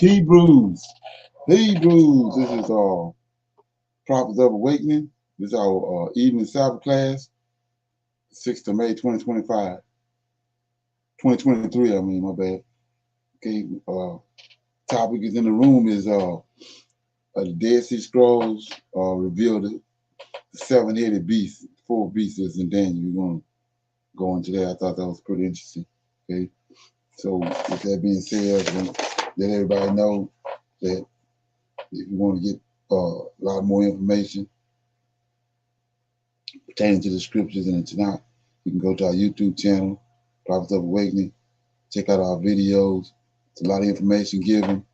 Hebrews. Hebrews. This is Prophets of Awakening. This is our evening Sabbath class, 6th of May, 2025. 2023, I mean, my bad. Okay, topic is in the room is the Dead Sea Scrolls reveal the seven-headed beast, four beasts that's in Daniel. We're going to go into that. I thought that was pretty interesting. Okay, so with that being said, I want to let everybody know that if you want to get a lot more information pertaining to the scriptures and tonight, you can go to our YouTube channel, Prophets of Awakening. Check out our videos. It's a lot of information given,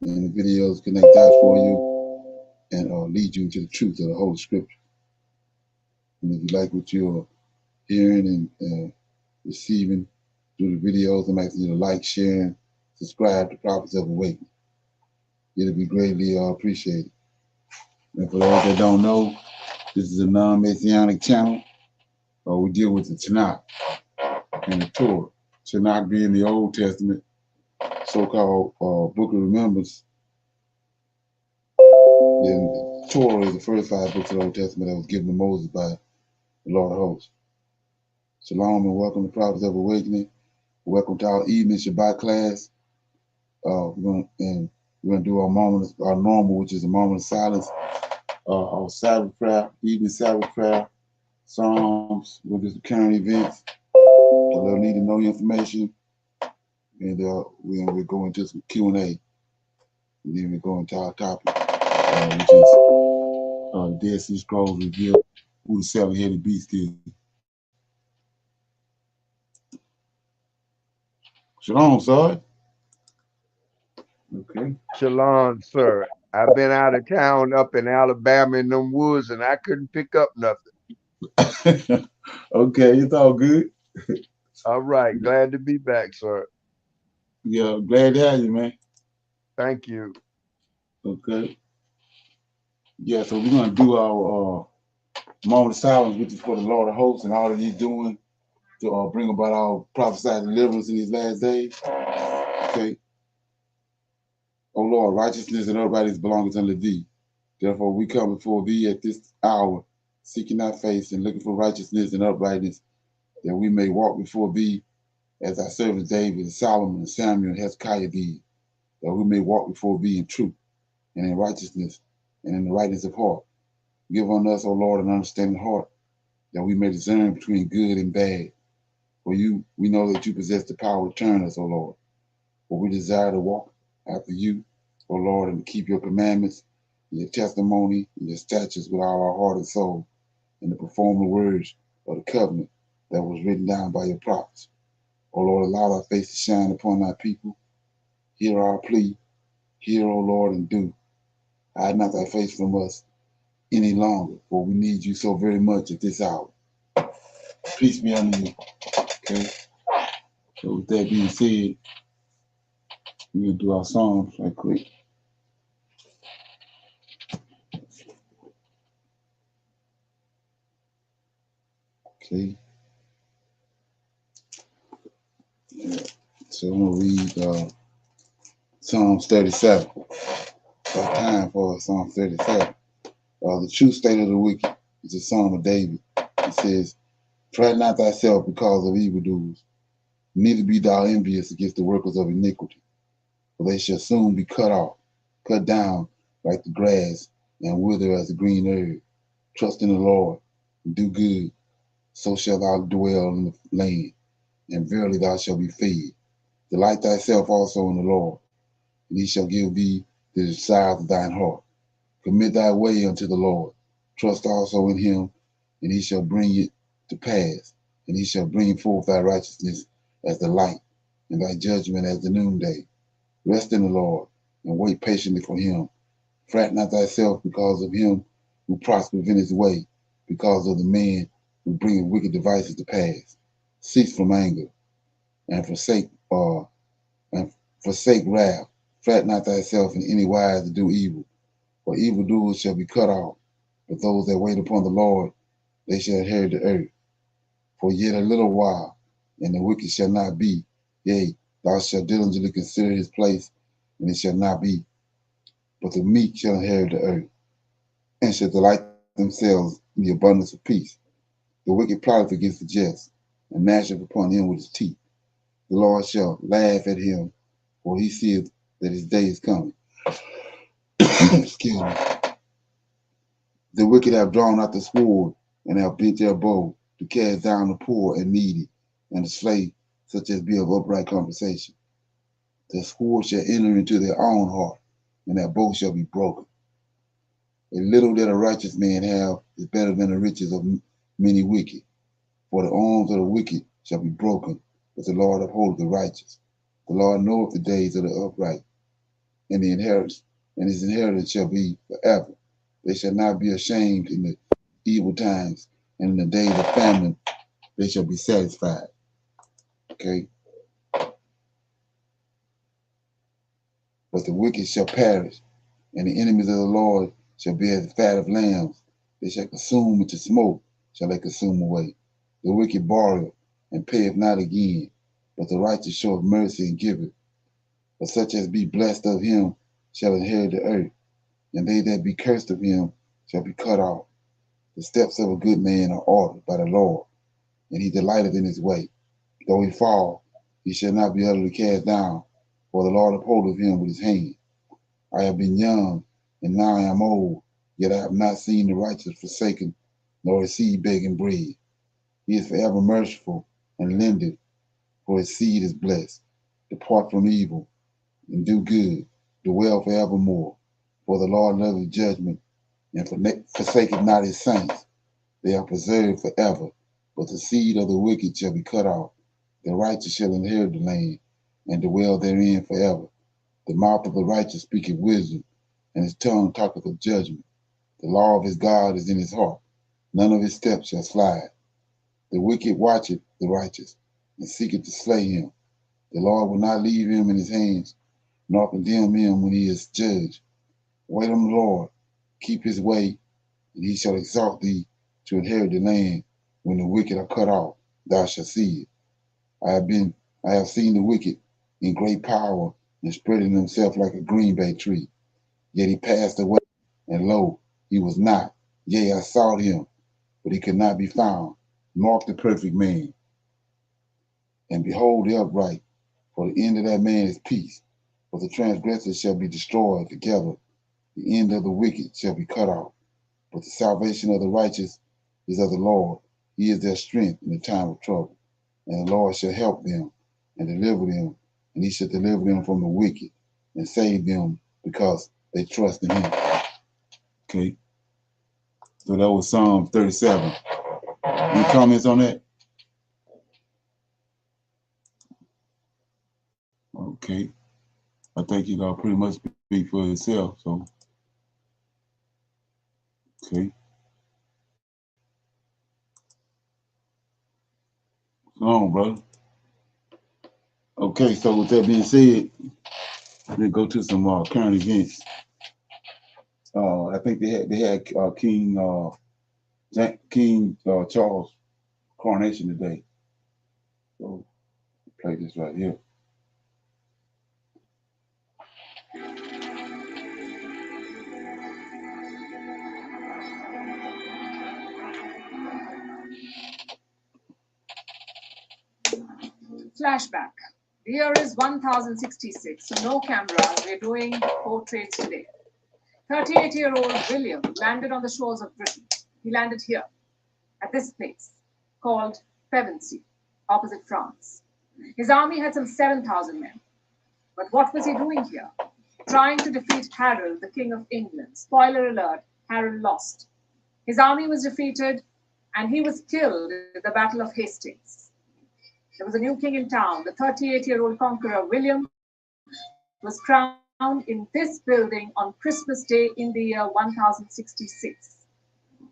and the videos connect dots for you and lead you into the truth of the Holy Scripture. And if you like what you're hearing and receiving through the videos, I'm asking you to like, share, and subscribe to Prophets of Awakening. It'll be greatly appreciated. And for those that don't know, this is a non-Messianic channel. We deal with the Tanakh and the Torah. Tanakh being the Old Testament, so-called Book of Remembrance. Then the Torah is the first 5 books of the Old Testament that was given to Moses by the Lord of Hosts. Shalom and welcome to Prophets of Awakening. Welcome to our evening Shabbat class. We're gonna do our normal, which is a moment of silence. Our Sabbath prayer, evening Sabbath prayer, Psalms. We'll do some current events, a little need to know information, and we'll go into some Q&A. And then we go into our topic, which is the Dead Sea Scrolls reveal who the seven-headed beast is. Shalom, sir. Okay. Shalom, sir. I've been out of town up in Alabama in them woods, and I couldn't pick up nothing. Okay, it's all good. All right, glad to be back, sir. Yeah, glad to have you, man. Thank you. Okay. Yeah, so we're gonna do our moment of silence, which is for the Lord of Hosts and all that He's doing to bring about our prophesied deliverance in these last days. Okay. O Lord, righteousness and uprightness belongeth unto Thee. Therefore, we come before Thee at this hour, seeking Thy face and looking for righteousness and uprightness, that we may walk before Thee as Thy servants David and Solomon and Samuel and Hezekiah did, that we may walk before Thee in truth and in righteousness and in the rightness of heart. Give on us, O Lord, an understanding heart, that we may discern between good and bad. For we know that You possess the power to turn us, O Lord. For we desire to walk after You, O Lord, and to keep Your commandments, and Your testimony, and Your statutes with all our heart and soul, and to perform the words of the covenant that was written down by Your prophets. O Lord, allow Thy face to shine upon Thy people. Hear our plea. Hear, O Lord, and do. Hide not Thy face from us any longer, for we need You so very much at this hour. Peace be unto You. Okay. So with that being said, we're gonna do our Psalms right quick. Okay. Yeah. So I'm gonna read Psalms 37. It's time for Psalm 37. The true state of the wicked is a Psalm of David. It says, "Fret not thyself because of evildoers, neither be thou envious against the workers of iniquity, for they shall soon be cut off, cut down like the grass, and wither as the green herb. Trust in the Lord, and do good, so shalt thou dwell in the land, and verily thou shalt be fed. Delight thyself also in the Lord, and He shall give thee the desires of thine heart. Commit thy way unto the Lord. Trust also in Him, and He shall bring it to pass, and He shall bring forth thy righteousness as the light, and thy judgment as the noonday. Rest in the Lord, and wait patiently for Him. Fret not thyself because of him who prospereth in his way, because of the man who bringeth wicked devices to pass. Cease from anger, and forsake wrath. Fret not thyself in any wise to do evil, for evildoers shall be cut off. But those that wait upon the Lord, they shall inherit the earth. For yet a little while, and the wicked shall not be. Yea, thou shalt diligently consider his place, and it shall not be. But the meek shall inherit the earth, and shall delight themselves in the abundance of peace. The wicked plotteth against the just, and gnasheth upon him with his teeth. The Lord shall laugh at him, for he seeth that his day is coming. Excuse me. The wicked have drawn out the sword, and have bent their bow, to cast down the poor and needy, and to slay such as be of upright conversation. The sword shall enter into their own heart, and their bow shall be broken. A little that a righteous man have is better than the riches of many wicked. For the arms of the wicked shall be broken, but the Lord upholdeth the righteous. The Lord knoweth the days of the upright, and his inheritance shall be forever. They shall not be ashamed in the evil times, and in the days of famine they shall be satisfied. Okay? But the wicked shall perish, and the enemies of the Lord shall be as the fat of lambs. They shall consume into smoke, shall they consume away. The wicked borroweth, and payeth not again, but the righteous showeth mercy and giveth. But such as be blessed of him shall inherit the earth, and they that be cursed of him shall be cut off. The steps of a good man are ordered by the Lord, and he delighteth in his way. Though he fall, he shall not be utterly cast down, for the Lord upholdeth him with his hand. I have been young, and now I am old, yet I have not seen the righteous forsaken, nor his seed begging bread. He is forever merciful, and lendeth, for his seed is blessed. Depart from evil, and do good, dwell forevermore. For the Lord loveth judgment, and forsaketh not his saints. They are preserved forever, but the seed of the wicked shall be cut off. The righteous shall inherit the land, and dwell therein forever. The mouth of the righteous speaketh wisdom, and his tongue talketh of judgment. The law of his God is in his heart. None of his steps shall slide. The wicked watcheth the righteous, and seeketh to slay him. The Lord will not leave him in his hands, nor condemn him when he is judged. Wait on the Lord, keep his way, and he shall exalt thee to inherit the land. When the wicked are cut off, thou shalt see it. I have seen the wicked in great power, and spreading himself like a green bay tree. Yet he passed away, and lo, he was not. Yea, I sought him, but he could not be found. Mark the perfect man, and behold the upright, for the end of that man is peace. For the transgressors shall be destroyed together, the end of the wicked shall be cut off. But the salvation of the righteous is of the Lord. He is their strength in the time of trouble. And the Lord shall help them and deliver them, and he shall deliver them from the wicked and save them because they trust in him. Okay. So that was Psalm 37. Any comments on that? Okay. I think you got pretty much speak for yourself. So, okay. Come on, brother. Okay, so with that being said, let's go to some current events. I think they had King Charles coronation today. So play this right here. Flashback. The year is 1066, so no cameras. We're doing portraits today. 38-year-old William landed on the shores of Britain. He landed here, at this place, called Pevensey, opposite France. His army had some 7,000 men. But what was he doing here? Trying to defeat Harold, the King of England. Spoiler alert, Harold lost. His army was defeated, and he was killed at the Battle of Hastings. There was a new king in town. The 38-year-old conqueror William was crowned in this building on Christmas Day in the year 1066.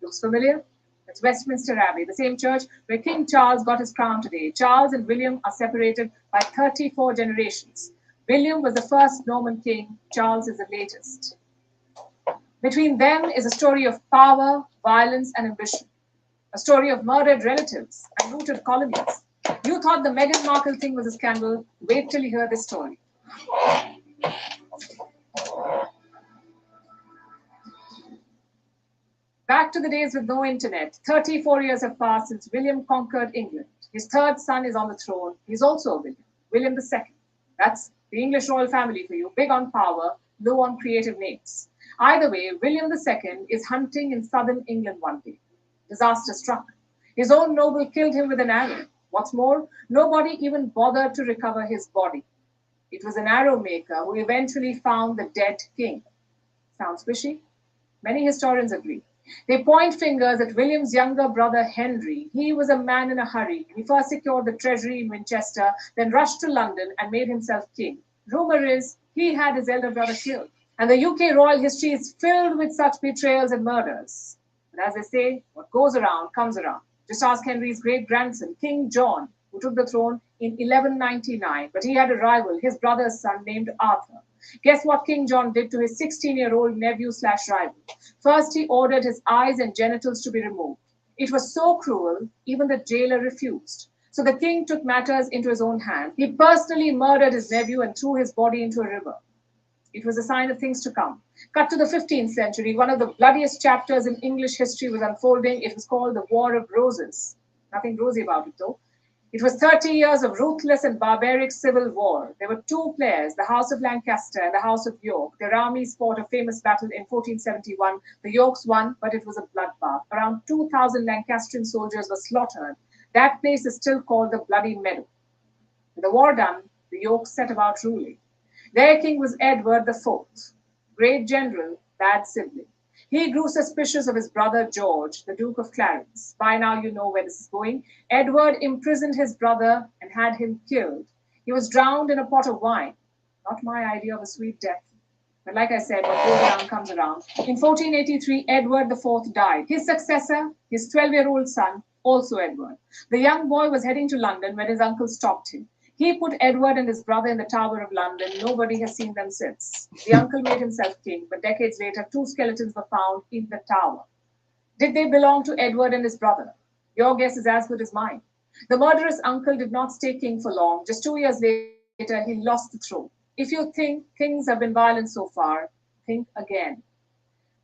Looks familiar? It's Westminster Abbey, the same church where King Charles got his crown today. Charles and William are separated by 34 generations. William was the first Norman king. Charles is the latest. Between them is a story of power, violence, and ambition. A story of murdered relatives and looted colonies. You thought the Meghan Markle thing was a scandal. Wait till you hear this story. Back to the days with no internet. 34 years have passed since William conquered England. His third son is on the throne. He's also a William, William II. That's the English royal family for you. Big on power, low on creative names. Either way, William II is hunting in southern England one day. Disaster struck. His own noble killed him with an arrow. What's more, nobody even bothered to recover his body. It was an arrow maker who eventually found the dead king. Sounds fishy? Many historians agree. They point fingers at William's younger brother Henry. He was a man in a hurry. He first secured the treasury in Winchester, then rushed to London and made himself king. Rumor is he had his elder brother killed. And the UK royal history is filled with such betrayals and murders. But as they say, what goes around comes around. Just ask Henry's great grandson, King John, who took the throne in 1199. But he had a rival, his brother's son named Arthur. Guess what King John did to his 16-year-old nephew/rival? First, he ordered his eyes and genitals to be removed. It was so cruel, even the jailer refused. So the king took matters into his own hands. He personally murdered his nephew and threw his body into a river. It was a sign of things to come. Cut to the 15th century, one of the bloodiest chapters in English history was unfolding. It was called the War of Roses. Nothing rosy about it, though. It was 30 years of ruthless and barbaric civil war. There were two players, the House of Lancaster and the House of York. Their armies fought a famous battle in 1471. The Yorks won, but it was a bloodbath. Around 2,000 Lancastrian soldiers were slaughtered. That place is still called the Bloody Meadow. With the war done, the Yorks set about ruling. Their king was Edward IV, great general, bad sibling. He grew suspicious of his brother George, the Duke of Clarence. By now you know where this is going. Edward imprisoned his brother and had him killed. He was drowned in a pot of wine. Not my idea of a sweet death. But like I said, what goes around comes around. In 1483, Edward IV died. His successor, his 12-year-old son, also Edward. The young boy was heading to London when his uncle stopped him. He put Edward and his brother in the Tower of London. Nobody has seen them since. The uncle made himself king, but decades later, two skeletons were found in the tower. Did they belong to Edward and his brother? Your guess is as good as mine. The murderous uncle did not stay king for long. Just 2 years later, he lost the throne. If you think kings have been violent so far, think again.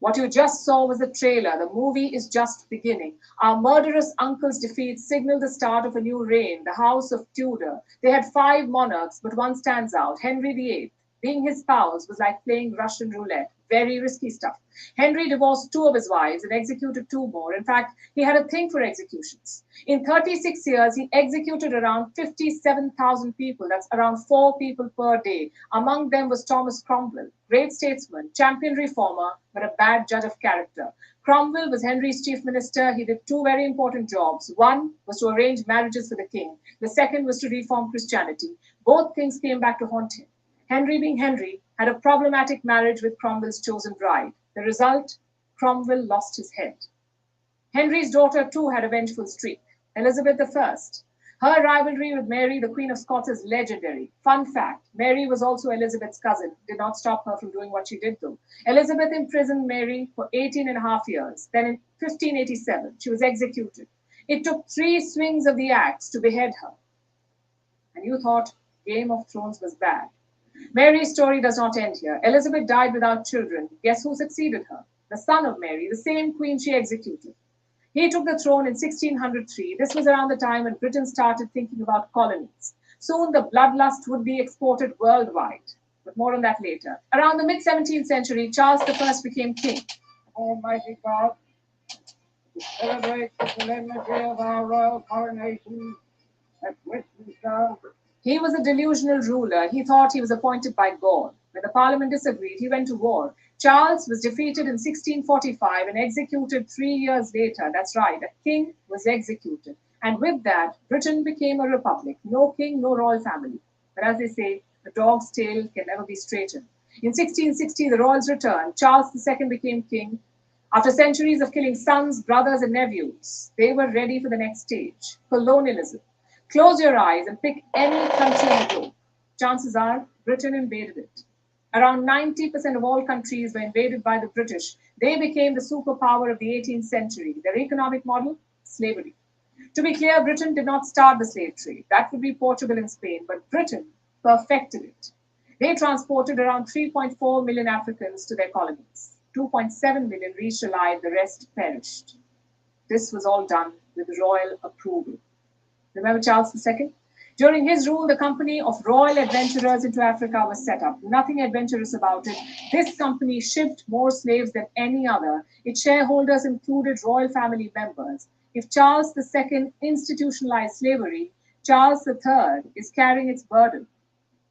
What you just saw was the trailer. The movie is just beginning. Our murderous uncle's defeat signaled the start of a new reign, the House of Tudor. They had 5 monarchs, but one stands out, Henry VIII. Being his spouse was like playing Russian roulette. Very risky stuff. Henry divorced 2 of his wives and executed 2 more. In fact, he had a thing for executions. In 36 years, he executed around 57,000 people. That's around 4 people per day. Among them was Thomas Cromwell, great statesman, champion reformer, but a bad judge of character. Cromwell was Henry's chief minister. He did 2 very important jobs. One was to arrange marriages for the king. The second was to reform Christianity. Both things came back to haunt him. Henry, being Henry, had a problematic marriage with Cromwell's chosen bride. The result? Cromwell lost his head. Henry's daughter, too, had a vengeful streak. Elizabeth I. Her rivalry with Mary, the Queen of Scots, is legendary. Fun fact, Mary was also Elizabeth's cousin. Did not stop her from doing what she did, though. Elizabeth imprisoned Mary for 18 and a half years. Then in 1587, she was executed. It took 3 swings of the axe to behead her. And you thought Game of Thrones was bad. Mary's story does not end here. Elizabeth died without children. Guess who succeeded her? The son of Mary, the same queen she executed. He took the throne in 1603. This was around the time when Britain started thinking about colonies. Soon the bloodlust would be exported worldwide. But more on that later. Around the mid-17th century, Charles I became king. Almighty God, to celebrate the solemnity of our royal coronation at Westminster. He was a delusional ruler. He thought he was appointed by God. When the parliament disagreed, he went to war. Charles was defeated in 1645 and executed 3 years later. That's right, a king was executed. And with that, Britain became a republic. No king, no royal family. But as they say, the dog's tail can never be straightened. In 1660, the royals returned. Charles II became king. After centuries of killing sons, brothers, and nephews, they were ready for the next stage, colonialism. Close your eyes and pick any country in the globe. Chances are Britain invaded it. Around 90% of all countries were invaded by the British. They became the superpower of the 18th century. Their economic model? Slavery. To be clear, Britain did not start the slave trade. That would be Portugal and Spain, but Britain perfected it. They transported around 3.4 million Africans to their colonies. 2.7 million reached alive, the rest perished. This was all done with royal approval. Remember Charles II? During his rule, the Company of Royal Adventurers into Africa was set up. Nothing adventurous about it. This company shipped more slaves than any other. Its shareholders included royal family members. If Charles II institutionalized slavery, Charles III is carrying its burden.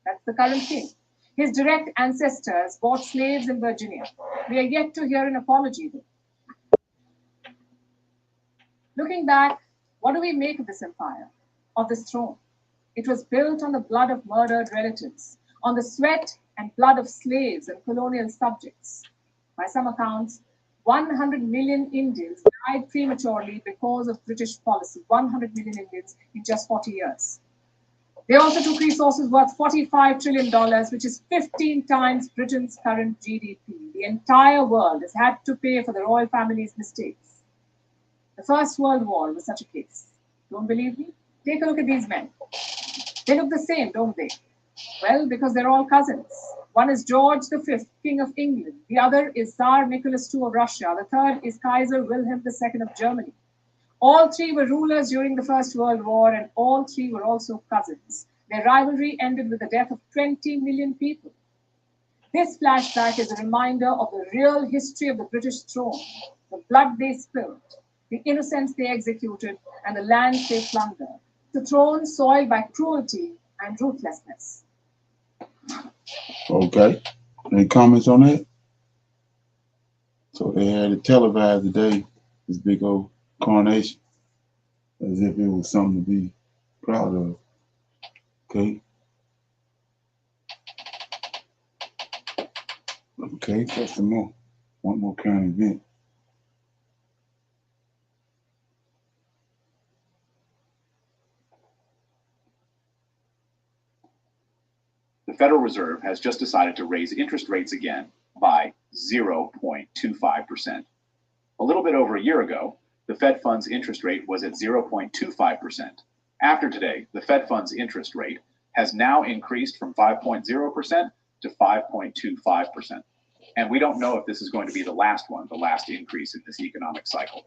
That's the current king. His direct ancestors bought slaves in Virginia. We are yet to hear an apology, though. Looking back, what do we make of this empire, of this throne? It was built on the blood of murdered relatives, on the sweat and blood of slaves and colonial subjects. By some accounts, 100 million Indians died prematurely because of British policy. 100 million Indians in just 40 years. They also took resources worth $45 trillion, which is 15 times Britain's current GDP. The entire world has had to pay for the royal family's mistakes. The First World War was such a case. Don't believe me? Take a look at these men. They look the same, don't they? Well, because they're all cousins. One is George V, King of England. The other is Tsar Nicholas II of Russia. The third is Kaiser Wilhelm II of Germany. All three were rulers during the First World War, and all three were also cousins. Their rivalry ended with the death of 20 million people. This flashback is a reminder of the real history of the British throne, the blood they spilled, the innocents they executed, and the lands they plundered. The throne soiled by cruelty and ruthlessness. Okay. Any comments on that? So they had it televised today, this big old coronation, as if it was something to be proud of. Okay. Okay, just some more. One more current event. The Federal Reserve has just decided to raise interest rates again by 0.25%. A little bit over a year ago, the Fed funds interest rate was at 0.25%. After today, the Fed funds interest rate has now increased from 5.0% to 5.25%. And we don't know if this is going to be the last one, the last increase in this economic cycle.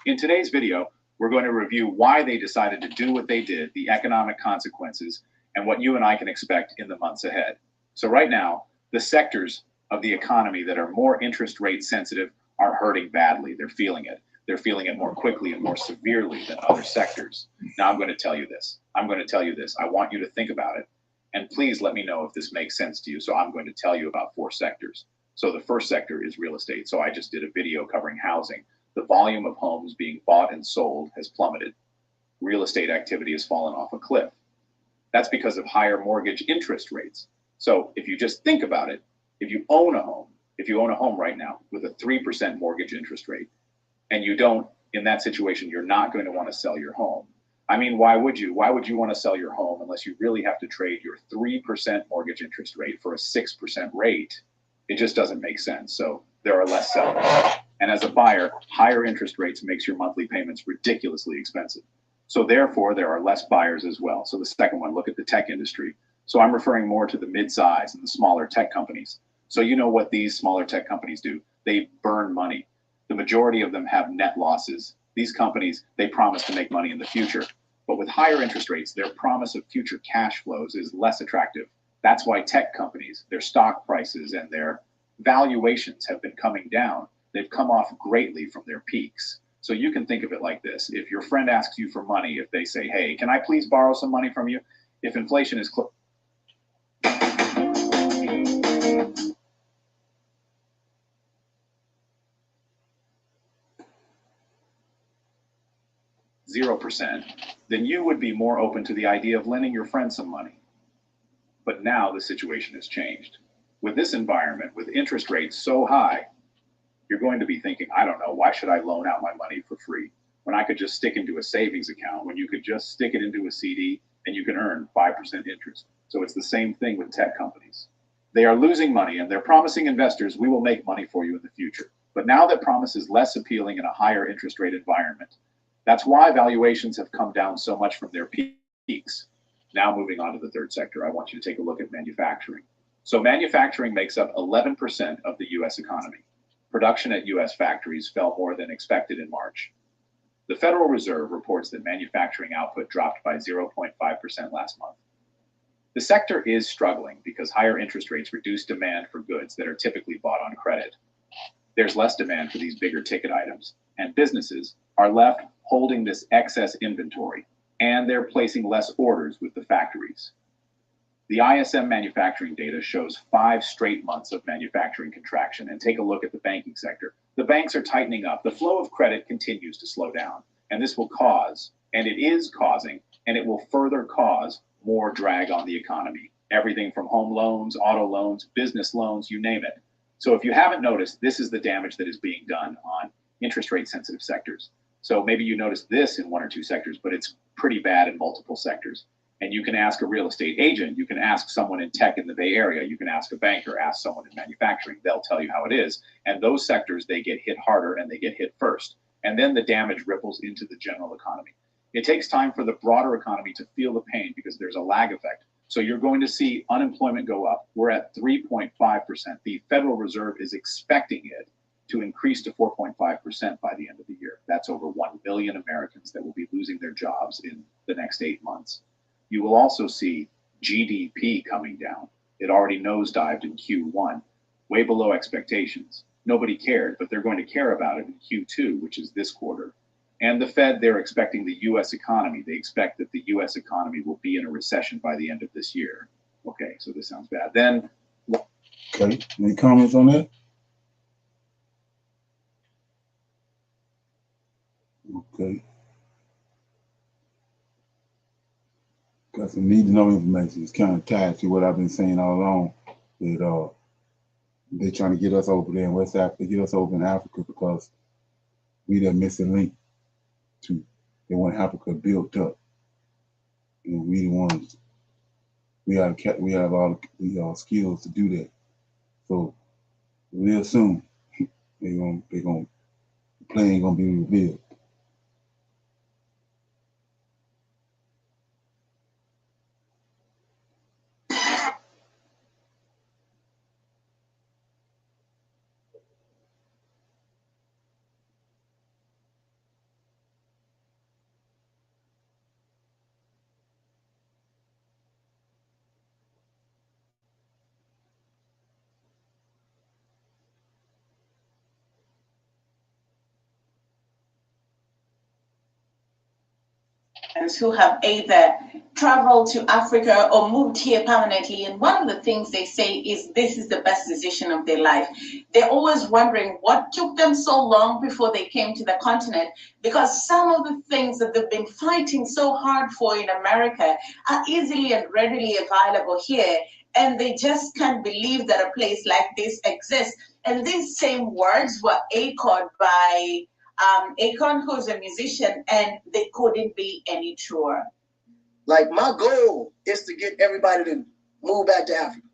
In today's video, we're going to review why they decided to do what they did, the economic consequences, and what you and I can expect in the months ahead. So right now, the sectors of the economy that are more interest rate sensitive are hurting badly. They're feeling it. They're feeling it more quickly and more severely than other sectors. Now I'm going to tell you this. I want you to think about it. And please let me know if this makes sense to you. So I'm going to tell you about 4 sectors. So the first sector is real estate. So I just did a video covering housing. The volume of homes being bought and sold has plummeted. Real estate activity has fallen off a cliff. That's because of higher mortgage interest rates. So if you just think about it, if you own a home right now with a 3% mortgage interest rate, and you don't, in that situation, you're not going to want to sell your home. I mean, why would you? Why would you want to sell your home unless you really have to trade your 3% mortgage interest rate for a 6% rate? It just doesn't make sense. So there are less sellers. And as a buyer, higher interest rates makes your monthly payments ridiculously expensive. So therefore, there are less buyers as well. So the second one, look at the tech industry. So I'm referring more to the mid-size and the smaller tech companies. So you know what these smaller tech companies do? They burn money. The majority of them have net losses. These companies, they promise to make money in the future. But with higher interest rates, their promise of future cash flows is less attractive. That's why tech companies, their stock prices and their valuations have been coming down. They've come off greatly from their peaks. So you can think of it like this. If your friend asks you for money, if they say, hey, can I please borrow some money from you? If inflation is 0%, then you would be more open to the idea of lending your friend some money. But now the situation has changed. With this environment, with interest rates so high, you're going to be thinking, I don't know, why should I loan out my money for free when I could just stick into a savings account, when you could just stick it into a CD and you can earn 5% interest. So it's the same thing with tech companies. They are losing money and they're promising investors, we will make money for you in the future. But now that promise is less appealing in a higher interest rate environment. That's why valuations have come down so much from their peaks. Now moving on to the third sector, I want you to take a look at manufacturing. So manufacturing makes up 11% of the US economy. Production at U.S. factories fell more than expected in March. The Federal Reserve reports that manufacturing output dropped by 0.5% last month. The sector is struggling because higher interest rates reduce demand for goods that are typically bought on credit. There's less demand for these bigger ticket items, and businesses are left holding this excess inventory, and they're placing less orders with the factories. The ISM manufacturing data shows 5 straight months of manufacturing contraction. And take a look at the banking sector. The banks are tightening up. The flow of credit continues to slow down. And this will cause, and it is causing, and it will further cause more drag on the economy. Everything from home loans, auto loans, business loans, you name it. So if you haven't noticed, this is the damage that is being done on interest rate sensitive sectors. So maybe you noticed this in 1 or 2 sectors, but it's pretty bad in multiple sectors. And you can ask a real estate agent, you can ask someone in tech in the Bay Area, you can ask a banker, ask someone in manufacturing, they'll tell you how it is. And those sectors, they get hit harder and they get hit first. And then the damage ripples into the general economy. It takes time for the broader economy to feel the pain because there's a lag effect. So you're going to see unemployment go up. We're at 3.5%. The Federal Reserve is expecting it to increase to 4.5% by the end of the year. That's over 1 million Americans that will be losing their jobs in the next 8 months. You will also see GDP coming down. It already nosedived in Q1, way below expectations. Nobody cared, but they're going to care about it in Q2, which is this quarter. And the Fed, they're expecting the U.S. economy. They expect that the U.S. economy will be in a recession by the end of this year. Okay, so this sounds bad. Then, okay, any comments on that? Okay. Got some need to know information. It's kind of tied to what I've been saying all along. That they're trying to get us over there in West Africa, get us over in Africa because we the missing link to they want Africa built up. And we the ones we have all the skills to do that. So real soon the plane gonna be revealed. Who have either traveled to Africa or moved here permanently, and one of the things they say is this is the best decision of their life. They're always wondering what took them so long before they came to the continent, because some of the things that they've been fighting so hard for in America are easily and readily available here, and they just can't believe that a place like this exists. And these same words were echoed by Akon, who's a musician, and they couldn't be any truer. Like, my goal is to get everybody to move back to Africa.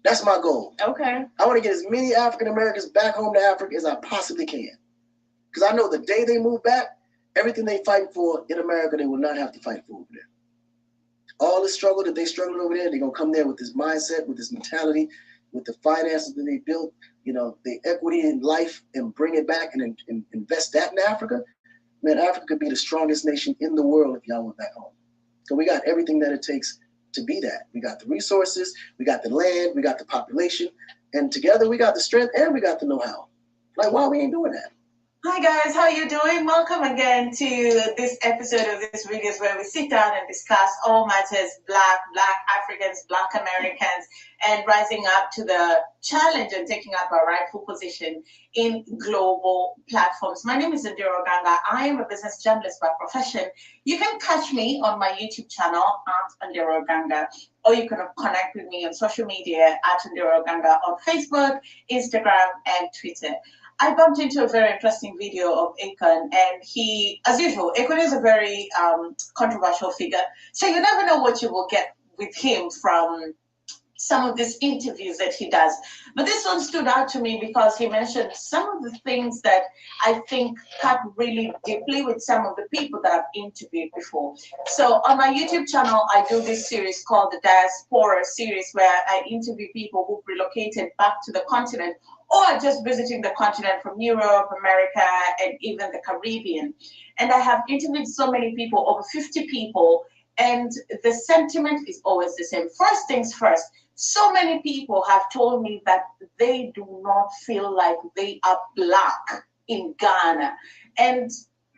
That's my goal. Okay. I want to get as many African Americans back home to Africa as I possibly can. Because I know the day they move back, everything they fight for in America, they will not have to fight for over there. All the struggle that they struggled over there, they're going to come there with this mindset, with this mentality, with the finances that they built, you know, the equity in life, and bring it back and invest that in Africa. Man, Africa could be the strongest nation in the world if y'all went back home. So we got everything that it takes to be that. We got the resources, we got the land, we got the population, and together we got the strength and we got the know-how. Like, why we ain't doing that? Hi guys, how are you doing? Welcome again to this episode of this videos where we sit down and discuss all matters Black Africans, Black Americans, and rising up to the challenge and taking up a rightful position in global platforms. My name is Indira Ganga. I am a business journalist by profession. You can catch me on my YouTube channel at Indira Ganga, or you can connect with me on social media at Indira Ganga on Facebook, Instagram, and Twitter. I bumped into a very interesting video of Akon, and he, as usual, Akon is a very controversial figure. So you never know what you will get with him from some of these interviews that he does. But this one stood out to me because he mentioned some of the things that I think cut really deeply with some of the people that I've interviewed before. So on my YouTube channel, I do this series called the Diaspora series, where I interview people who've relocated back to the continent or just visiting the continent from Europe, America, and even the Caribbean. And I have interviewed so many people, over 50 people, and the sentiment is always the same. First things first, so many people have told me that they do not feel like they are Black in Ghana. And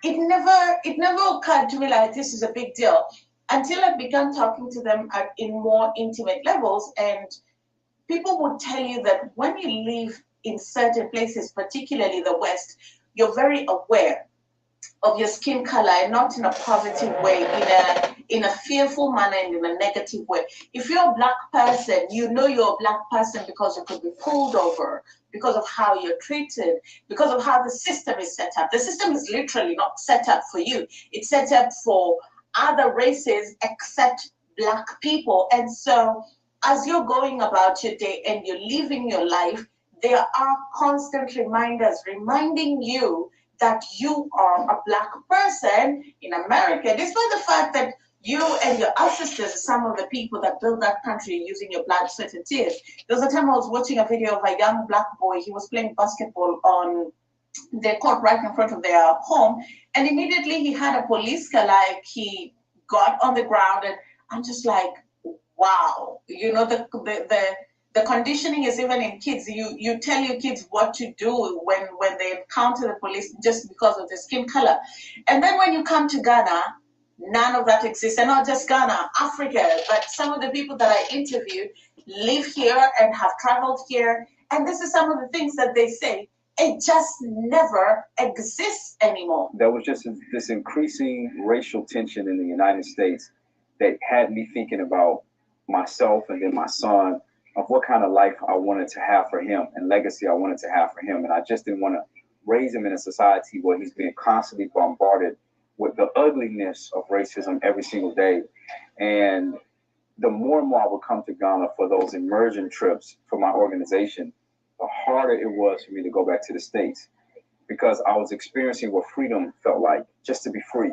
it never occurred to me like this is a big deal until I began talking to them in more intimate levels. And people would tell you that when you live in certain places, particularly the West, you're very aware of your skin color, and not in a positive way, in a fearful manner and in a negative way. If you're a Black person, you know you're a Black person because you could be pulled over, because of how you're treated, because of how the system is set up. The system is literally not set up for you. It's set up for other races except Black people. And so as you're going about your day and you're living your life, there are constant reminders reminding you that you are a Black person in America, despite the fact that you and your ancestors are some of the people that built that country using your blood, sweat, and tears. There was a time I was watching a video of a young Black boy. He was playing basketball on their court right in front of their home, and immediately he had a police car. Like, he got on the ground, and I'm just like, wow. You know, the conditioning is even in kids. You tell your kids what to do when they encounter the police just because of the skin color. And then when you come to Ghana, none of that exists. And not just Ghana, Africa, but some of the people that I interviewed live here and have traveled here. And this is some of the things that they say. It just never exists anymore. There was just this increasing racial tension in the United States that had me thinking about myself and then my son, of what kind of life I wanted to have for him and legacy I wanted to have for him. And I just didn't want to raise him in a society where he's being constantly bombarded with the ugliness of racism every single day. And the more and more I would come to Ghana for those immersion trips for my organization, the harder it was for me to go back to the States, because I was experiencing what freedom felt like, just to be free.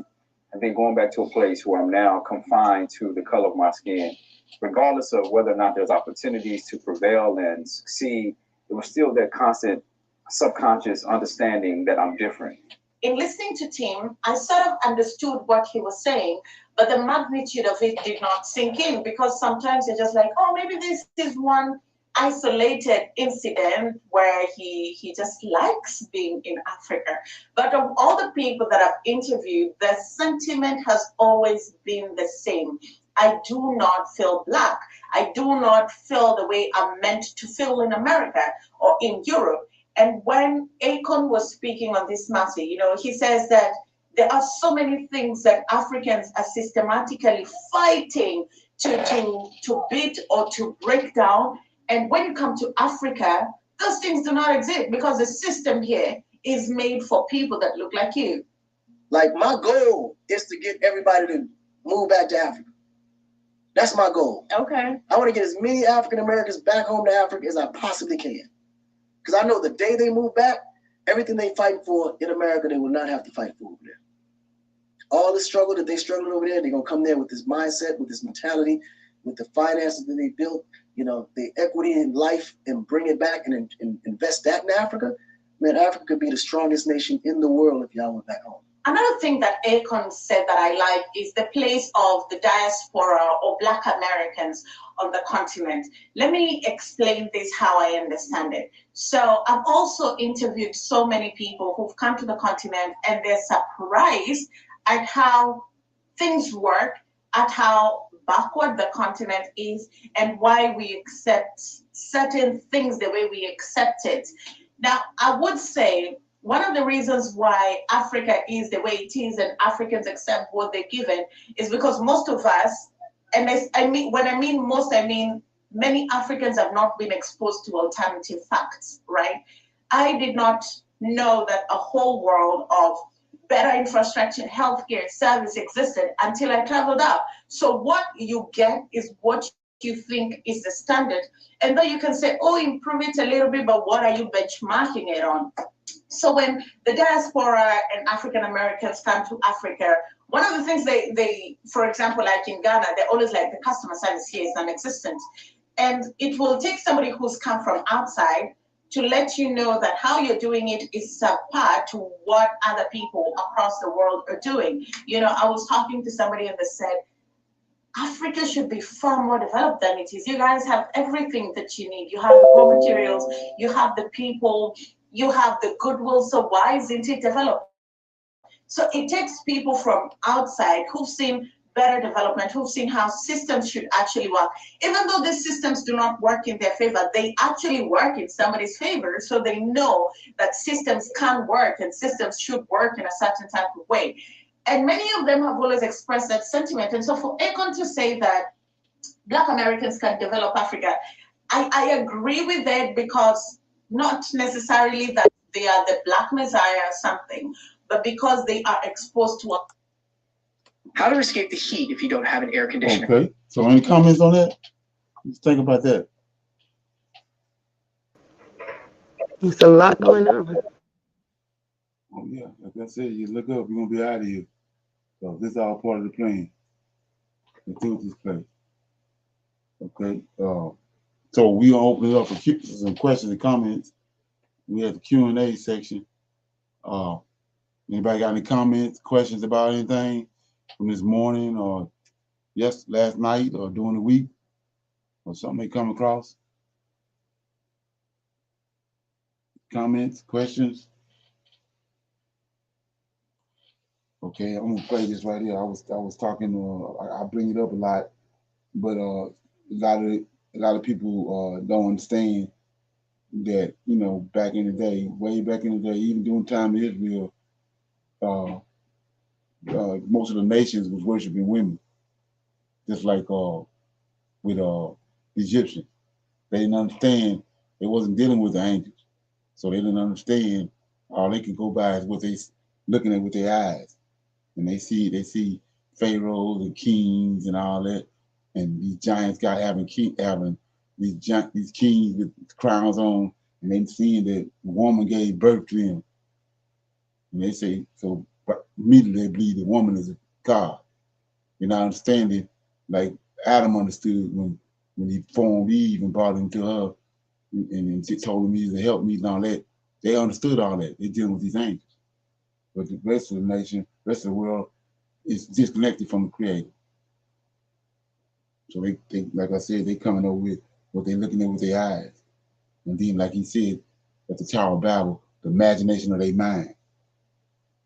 And then going back to a place where I'm now confined to the color of my skin, regardless of whether or not there's opportunities to prevail and succeed, it was still that constant subconscious understanding that I'm different. In listening to Tim, I sort of understood what he was saying, but the magnitude of it did not sink in, because sometimes you're just like, oh, maybe this is one isolated incident where he just likes being in Africa. But of all the people that I've interviewed, the sentiment has always been the same. I do not feel Black. I do not feel the way I'm meant to feel in America or in Europe. And when Akon was speaking on this matter, you know, he says that there are so many things that Africans are systematically fighting to beat or to break down. And when you come to Africa, those things do not exist, because the system here is made for people that look like you. Like, my goal is to get everybody to move back to Africa. That's my goal. Okay. I want to get as many African Americans back home to Africa as I possibly can. Because I know the day they move back, everything they fight for in America, they will not have to fight for over there. All the struggle that they struggled over there, they're going to come there with this mindset, with this mentality, with the finances that they built, you know, the equity in life, and bring it back and invest that in Africa. Man, Africa could be the strongest nation in the world if y'all went back home. Another thing that Akon said that I like is the place of the diaspora or Black Americans on the continent. Let me explain this how I understand it. So I've also interviewed so many people who've come to the continent, and they're surprised at how things work, at how backward the continent is, and why we accept certain things the way we accept it. Now, I would say one of the reasons why Africa is the way it is and Africans accept what they're given is because most of us, and when I mean most, I mean many Africans have not been exposed to alternative facts, right? I did not know that a whole world of better infrastructure, healthcare, service existed until I traveled out. So what you get is what you think is the standard. And then you can say, oh, improve it a little bit, but what are you benchmarking it on? So when the diaspora and African Americans come to Africa, one of the things they, for example, like in Ghana, they're always like, the customer service here is non-existent. And it will take somebody who's come from outside to let you know that how you're doing it is subpar to what other people across the world are doing. You know, I was talking to somebody and they said, Africa should be far more developed than it is. You guys have everything that you need. You have the raw materials, you have the people, you have the goodwill. So why isn't it developed? So it takes people from outside who've seen better development, who've seen how systems should actually work. Even though these systems do not work in their favor, they actually work in somebody's favor. So they know that systems can work and systems should work in a certain type of way. And many of them have always expressed that sentiment. And so for Akon to say that Black Americans can develop Africa, I agree with that, because not necessarily that they are the Black Messiah or something, but because they are exposed to a. How to escape the heat if you don't have an air conditioner. Okay. So any comments on that? Just think about that. It's a lot going on. Oh yeah, like I said, you look up, you're gonna be out of here. So this is all part of the plan. To do this place. Okay. So we gonna open it up for some questions and comments. We have the Q&A section. Anybody got any comments, questions about anything from this morning or last night or during the week or something they come across? Comments, questions? Okay, I'm gonna play this right here. I was talking. I bring it up a lot, but a lot of people don't understand that, you know, back in the day, way back in the day, even during time of Israel, most of the nations was worshiping women, just like with the Egyptians. They didn't understand. They wasn't dealing with the angels, so they didn't understand. All they could go by is what they looking at with their eyes, and they see pharaohs and kings and all that, and these giants having these kings with crowns on, and they seeing that the woman gave birth to them, and they say so. But immediately they believe the woman is a god. You're not understanding, like Adam understood when he formed Eve and brought him to her and told him he's to help me and all that. They understood all that. They're dealing with these angels. But the rest of the nation, rest of the world is disconnected from the Creator. So they like I said, they coming up with what they're looking at with their eyes. And then, like he said at the Tower of Babel, the imagination of their mind.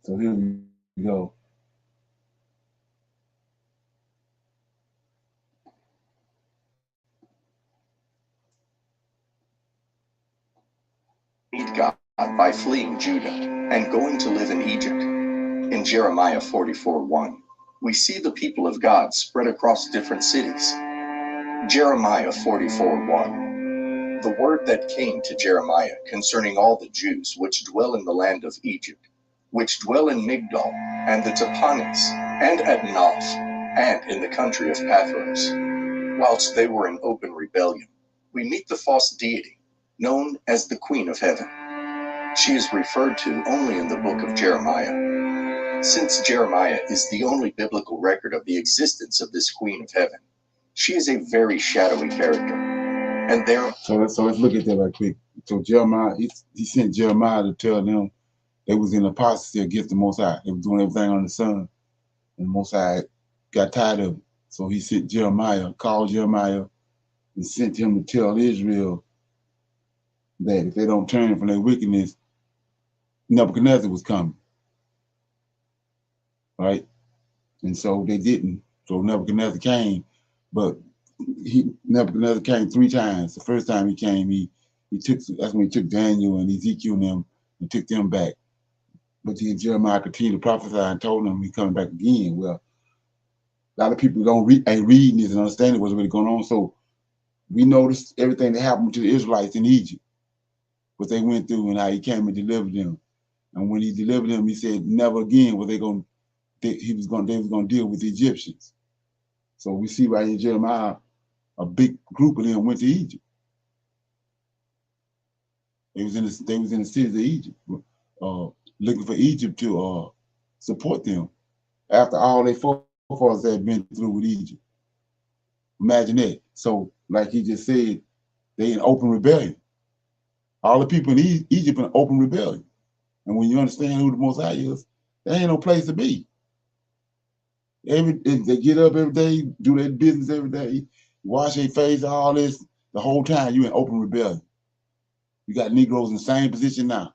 So here we go. God by fleeing Judah and going to live in Egypt. In Jeremiah 44:1, we see the people of God spread across different cities. Jeremiah 44:1, the word that came to Jeremiah concerning all the Jews which dwell in the land of Egypt, which dwell in Migdol, and the Tapanis, and at Noph, and in the country of Pathros, whilst they were in open rebellion, we meet the false deity, known as the Queen of Heaven. She is referred to only in the book of Jeremiah. Since Jeremiah is the only biblical record of the existence of this Queen of Heaven, she is a very shadowy character. And there. So let's look at that right quick. So Jeremiah, he sent Jeremiah to tell them they was in apostasy against the Most High. They were doing everything on the sun, and the Most High got tired of it. So he sent Jeremiah, called Jeremiah, and sent him to tell Israel that if they don't turn from their wickedness, Nebuchadnezzar was coming, right? And so they didn't. So Nebuchadnezzar came, but Nebuchadnezzar came 3 times. The first time he came, that's when he took Daniel and Ezekiel and them and took them back. But then Jeremiah continued to prophesy and told them he's coming back again. Well, a lot of people ain't reading this and understanding what's really going on. So we noticed everything that happened to the Israelites in Egypt, what they went through and how he came and delivered them. And when he delivered them, he said, never again were they was going to deal with the Egyptians. So we see right in Jeremiah, a big group of them went to Egypt. They was in the cities of Egypt, looking for Egypt to support them after all their forefathers had been through with Egypt. Imagine that. So, like he just said, they in open rebellion. All the people in Egypt in open rebellion. And when you understand who the Most High is, there ain't no place to be. They get up every day, do their business every day, wash their face, all this. The whole time you in open rebellion. You got Negroes in the same position now.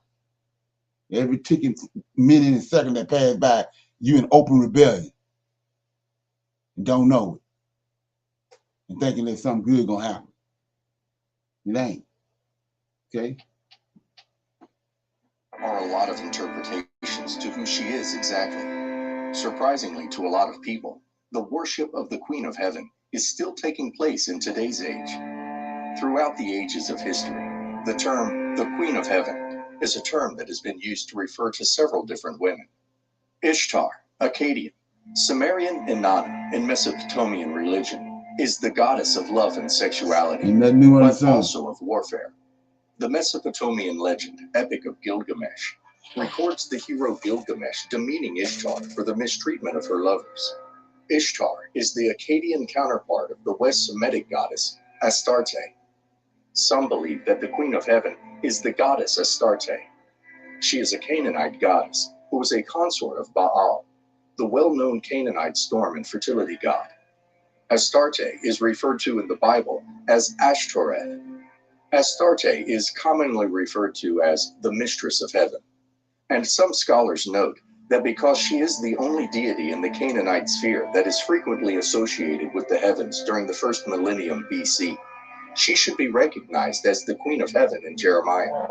Every ticking minute and second that pass by, you in open rebellion. And don't know it. And thinking that something good gonna happen. It ain't. Okay? Are a lot of interpretations to who she is exactly. Surprisingly to a lot of people, the worship of the Queen of Heaven is still taking place in today's age. Throughout the ages of history, the term the Queen of Heaven is a term that has been used to refer to several different women. Ishtar, Akkadian, Sumerian Inanna in Mesopotamian religion, is the goddess of love and sexuality, but also of warfare. The Mesopotamian legend, Epic of Gilgamesh, records the hero Gilgamesh demeaning Ishtar for the mistreatment of her lovers. Ishtar is the Akkadian counterpart of the West Semitic goddess Astarte. Some believe that the Queen of Heaven is the goddess Astarte. She is a Canaanite goddess who was a consort of Baal, the well-known Canaanite storm and fertility god. Astarte is referred to in the Bible as Ashtoreth. Astarte is commonly referred to as the Mistress of Heaven, and some scholars note that because she is the only deity in the Canaanite sphere that is frequently associated with the heavens during the first millennium BC, she should be recognized as the Queen of Heaven in Jeremiah.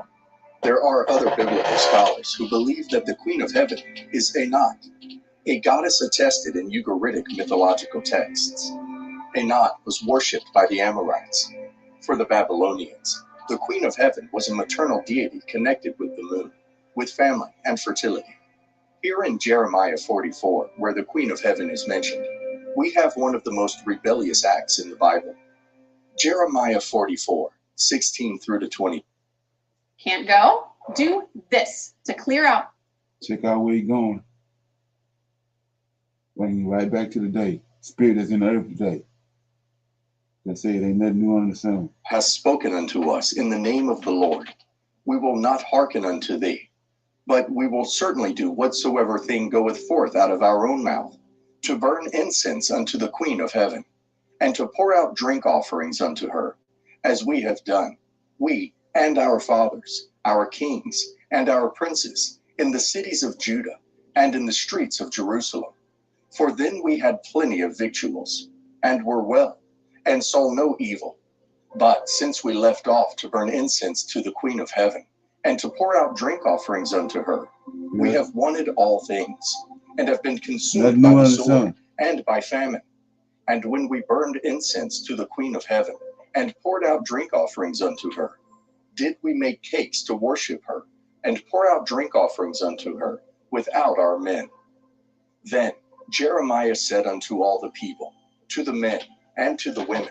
There are other biblical scholars who believe that the Queen of Heaven is Anat, a goddess attested in Ugaritic mythological texts. Anat was worshipped by the Amorites. For the Babylonians, the Queen of Heaven was a maternal deity connected with the moon, with family and fertility. Here in Jeremiah 44, where the Queen of Heaven is mentioned, we have one of the most rebellious acts in the Bible. Jeremiah 44, 16 through to 20. Can't go? Do this to clear out. Check out where you're going. Bring you right back to the day. Spirit that's in the earth today. That say it ain't nothing new under the sun. Has spoken unto us in the name of the Lord. We will not hearken unto thee, but we will certainly do whatsoever thing goeth forth out of our own mouth, to burn incense unto the Queen of Heaven, and to pour out drink offerings unto her, as we have done, we and our fathers, our kings, and our princes, in the cities of Judah, and in the streets of Jerusalem. For then we had plenty of victuals, and were well, and saw no evil. But since we left off to burn incense to the Queen of Heaven, and to pour out drink offerings unto her, we have wanted all things, and have been consumed by the sword and by famine. And when we burned incense to the Queen of Heaven, and poured out drink offerings unto her, did we make cakes to worship her, and pour out drink offerings unto her, without our men? Then Jeremiah said unto all the people, to the men, and to the women,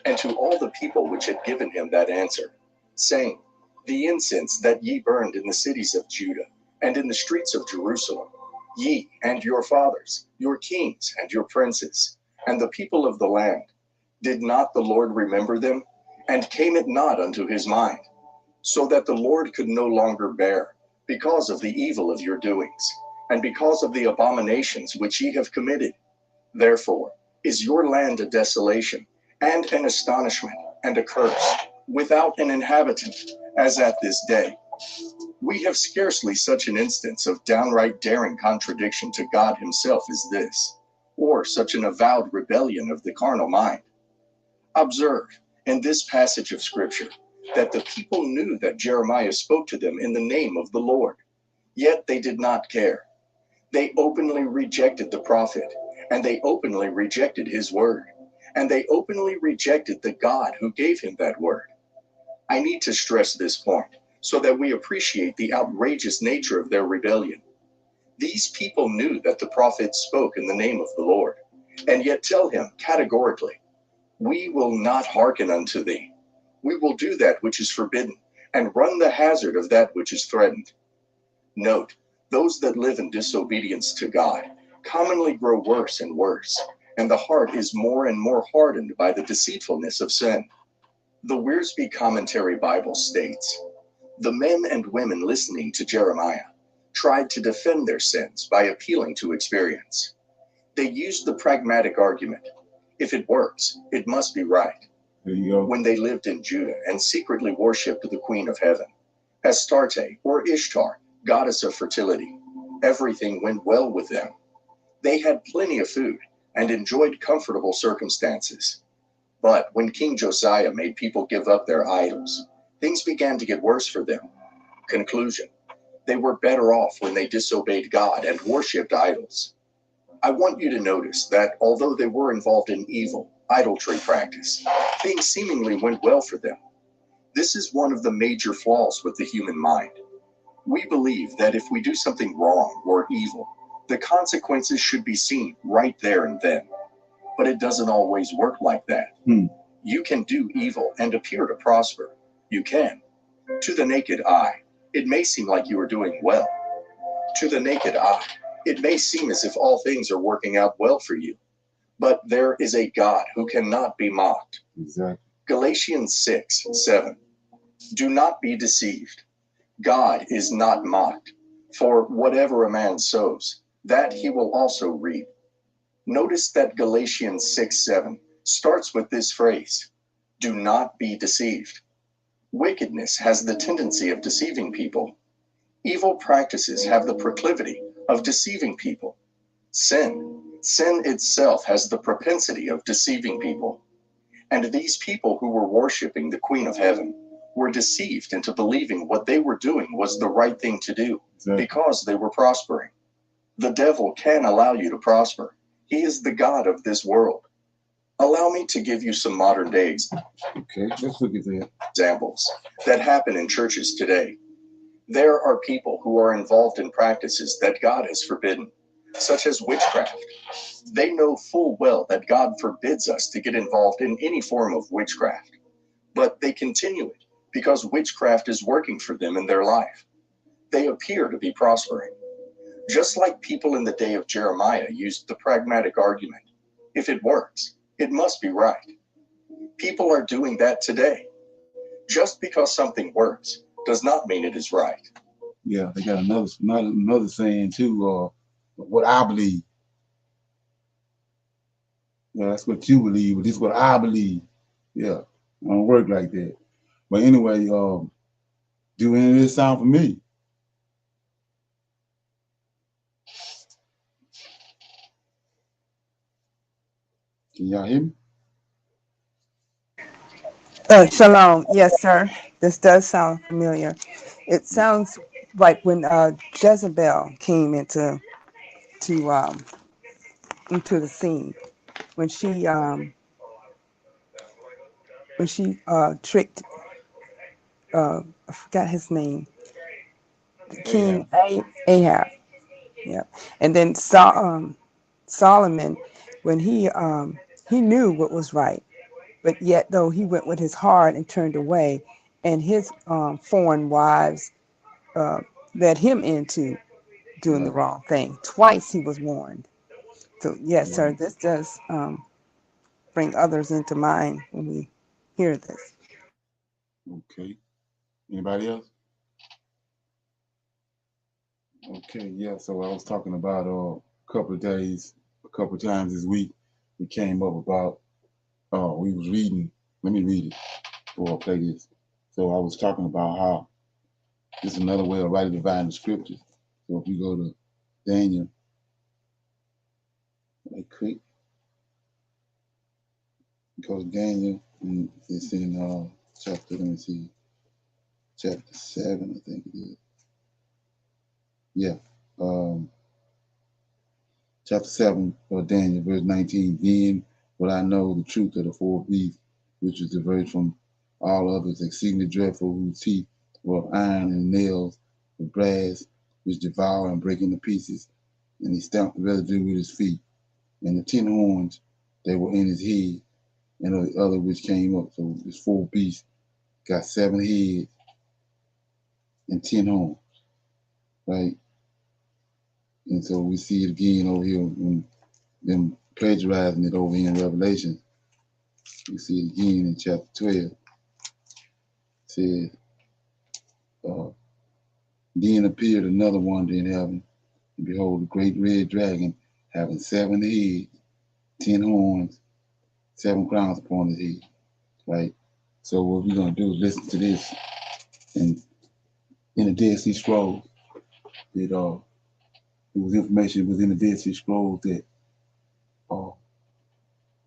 and to all the people which had given him that answer, saying, the incense that ye burned in the cities of Judah, and in the streets of Jerusalem, ye and your fathers, your kings and your princes, and the people of the land, did not the Lord remember them? And came it not unto his mind? So that the Lord could no longer bear, because of the evil of your doings, and because of the abominations which ye have committed. Therefore is your land a desolation, and an astonishment, and a curse, without an inhabitant, as at this day. We have scarcely such an instance of downright daring contradiction to God himself as this, or such an avowed rebellion of the carnal mind. Observe, in this passage of Scripture, that the people knew that Jeremiah spoke to them in the name of the Lord, yet they did not care. They openly rejected the prophet, and they openly rejected his word, and they openly rejected the God who gave him that word. I need to stress this point so that we appreciate the outrageous nature of their rebellion. These people knew that the prophet spoke in the name of the Lord, and yet tell him categorically, we will not hearken unto thee. We will do that which is forbidden, and run the hazard of that which is threatened. Note, those that live in disobedience to God commonly grow worse and worse, and the heart is more and more hardened by the deceitfulness of sin. The Wiersbe Commentary Bible states, The men and women listening to Jeremiah tried to defend their sins by appealing to experience. They used the pragmatic argument: if it works, it must be right. There you go. When they lived in Judah and secretly worshipped the Queen of Heaven, Astarte or Ishtar, goddess of fertility, everything went well with them. They had plenty of food and enjoyed comfortable circumstances. But when King Josiah made people give up their idols, things began to get worse for them. Conclusion: they were better off when they disobeyed God and worshipped idols. I want you to notice that although they were involved in evil, idolatry practice, things seemingly went well for them. This is one of the major flaws with the human mind. We believe that if we do something wrong or evil, the consequences should be seen right there and then. But it doesn't always work like that. You can do evil and appear to prosper. You can. To the naked eye, it may seem like you are doing well. To the naked eye, it may seem as if all things are working out well for you. But there is a God who cannot be mocked. Exactly. Galatians 6:7. Do not be deceived. God is not mocked. For whatever a man sows, that he will also reap. Notice that Galatians 6:7 starts with this phrase: do not be deceived. Wickedness has the tendency of deceiving people. Evil practices have the proclivity of deceiving people. Sin itself has the propensity of deceiving people. And these people who were worshiping the Queen of Heaven were deceived into believing what they were doing was the right thing to do because they were prospering. The devil can allow you to prosper. He is the God of this world. Allow me to give you some modern day let's look at that. Examples that happen in churches today. There are people who are involved in practices that God has forbidden, such as witchcraft. They know full well that God forbids us to get involved in any form of witchcraft, but they continue it because witchcraft is working for them in their life. They appear to be prospering. Just like people in the day of Jeremiah used the pragmatic argument: if it works, it must be right. People are doing that today. Just because something works does not mean it is right. Yeah, they got another saying too, what I believe. Yeah, that's what you believe, but this is what I believe. Yeah, I don't work like that. But anyway, do any of this sound familiar? Can y'all hear me? Shalom. Yes, sir. This does sound familiar. It sounds like when Jezebel came to into the scene when she tricked I forgot his name, King Ahab. Yeah, and then Solomon, when he knew what was right, but yet though he went with his heart and turned away, and his foreign wives uh, led him into doing the wrong thing. Twice he was warned. So yes, sir, this does bring others into mind when we hear this. Okay. Anybody else? Okay, yeah. So I was talking about a couple of times this week. We came up about we was reading. Let me read it before I play this. So I was talking about how this is another way of writing divine scriptures. So if we go to Daniel, right quick, go to Daniel, and it's in chapter. Let me see, chapter 7, I think it is. Yeah. Chapter 7 of Daniel, verse 19. Then will I know the truth of the four beasts, which is diverged from all others, exceedingly dreadful, whose teeth were of iron and nails of brass, which devour and break into pieces. And he stamped the residue with his feet. And the 10 horns that were in his head, and of the other which came up. So this four beasts got 7 heads and 10 horns, right? And so we see it again over here when them plagiarizing it over here in Revelation. You see it again in chapter 12. It says, Then appeared another wonder in heaven, and behold, a great red dragon having 7 heads, 10 horns, 7 crowns upon his head. Right? So what we're going to do is listen to this. And in the Dead Sea Scrolls, it was information that was in the Dead Sea Scrolls that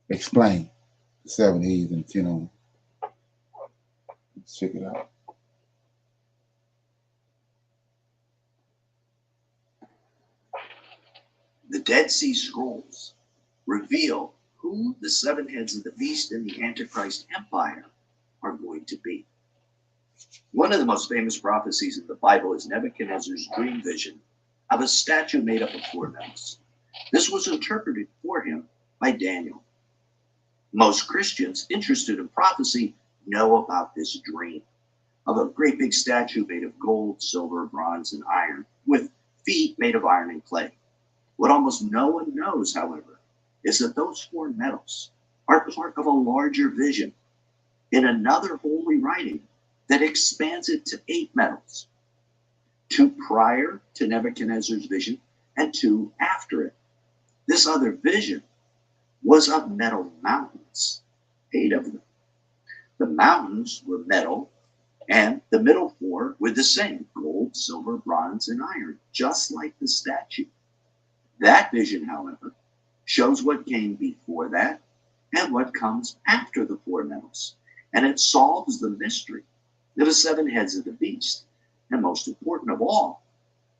explain the 7 heads and 10 horns. Let's check it out. The Dead Sea Scrolls reveal who the 7 heads of the beast and the Antichrist Empire are going to be. One of the most famous prophecies in the Bible is Nebuchadnezzar's dream vision of a statue made up of 4 metals. This was interpreted for him by Daniel. Most Christians interested in prophecy know about this dream of a great big statue made of gold, silver, bronze, and iron, with feet made of iron and clay. What almost no one knows, however, is that those 4 metals are part of a larger vision in another holy writing that expands it to 8 metals, 2 prior to Nebuchadnezzar's vision and 2 after it. This other vision was of metal mountains, 8 of them. The mountains were metal, and the middle 4 were the same: gold, silver, bronze, and iron, just like the statue. That vision, however, shows what came before that and what comes after the 4 metals, and it solves the mystery of the 7 heads of the beast. And most important of all,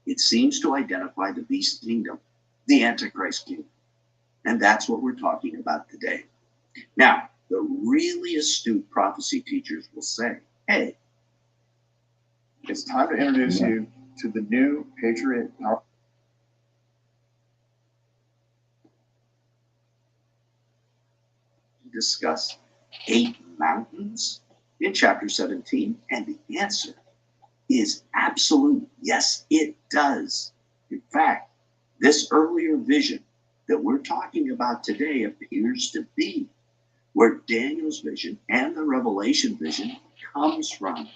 it seems to identify the beast kingdom, the Antichrist kingdom. And that's what we're talking about today. Now, the really astute prophecy teachers will say, hey, It's time to introduce you to the new Patriot. discuss 8 mountains in chapter 17, and the answer is absolute. Yes, it does. In fact, this earlier vision that we're talking about today appears to be where Daniel's vision and the Revelation vision comes from.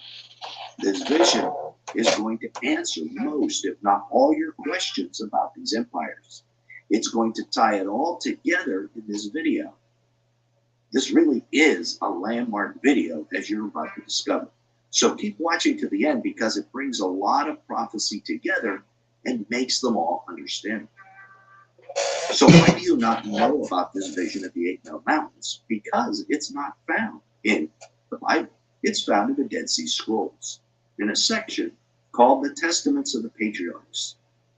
This vision is going to answer most, if not all, your questions about these empires. It's going to tie it all together in this video. This really is a landmark video, as you're about to discover. So keep watching to the end, because it brings a lot of prophecy together and makes them all understandable. So why do you not know about this vision of the 8 metal mountains? Because it's not found in the Bible. It's found in the Dead Sea Scrolls, in a section called the Testaments of the Patriarchs,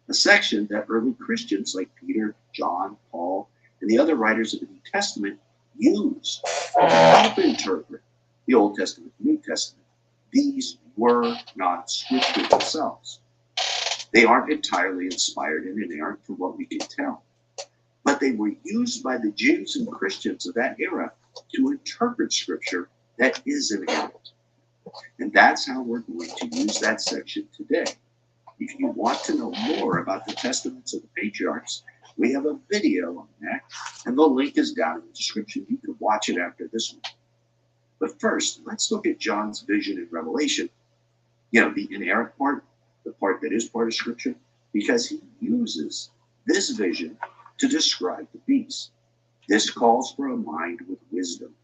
a section that early Christians like Peter, John, Paul, and the other writers of the New Testament used to help interpret the Old Testament and New Testament. These were not scripture themselves. They aren't entirely inspired and inerrant from what we can tell, but they were used by the Jews and Christians of that era to interpret scripture that is inerrant. And that's how we're going to use that section today. If you want to know more about the Testaments of the Patriarchs, we have a video on that, and the link is down in the description. You can watch it after this one. But first, let's look at John's vision in Revelation. The inerrant part, the part that is part of Scripture, because he uses this vision to describe the beast. This calls for a mind with wisdom.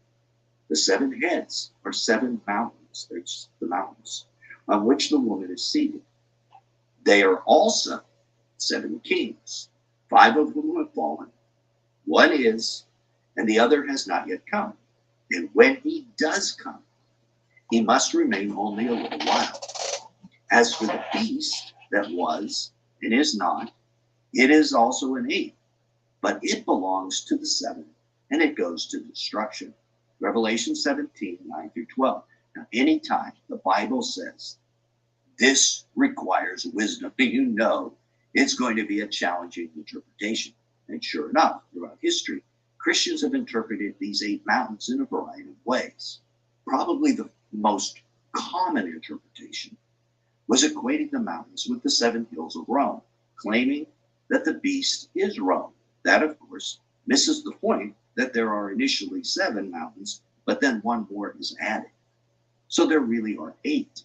The 7 heads are 7 mountains. There's the mountains on which the woman is seated. They are also 7 kings, 5 of whom have fallen. 1 is, and the other has not yet come. And when he does come, he must remain only a little while. As for the beast that was and is not, it is also an 8, but it belongs to the 7, and it goes to destruction. Revelation 17, 9 through 12. Now, anytime the Bible says this requires wisdom, you know it's going to be a challenging interpretation. And sure enough, throughout history, Christians have interpreted these 8 mountains in a variety of ways. Probably the most common interpretation was equating the mountains with the 7 hills of Rome, claiming that the beast is Rome. That, of course, misses the point that there are initially 7 mountains, but then 1 more is added. So there really are 8.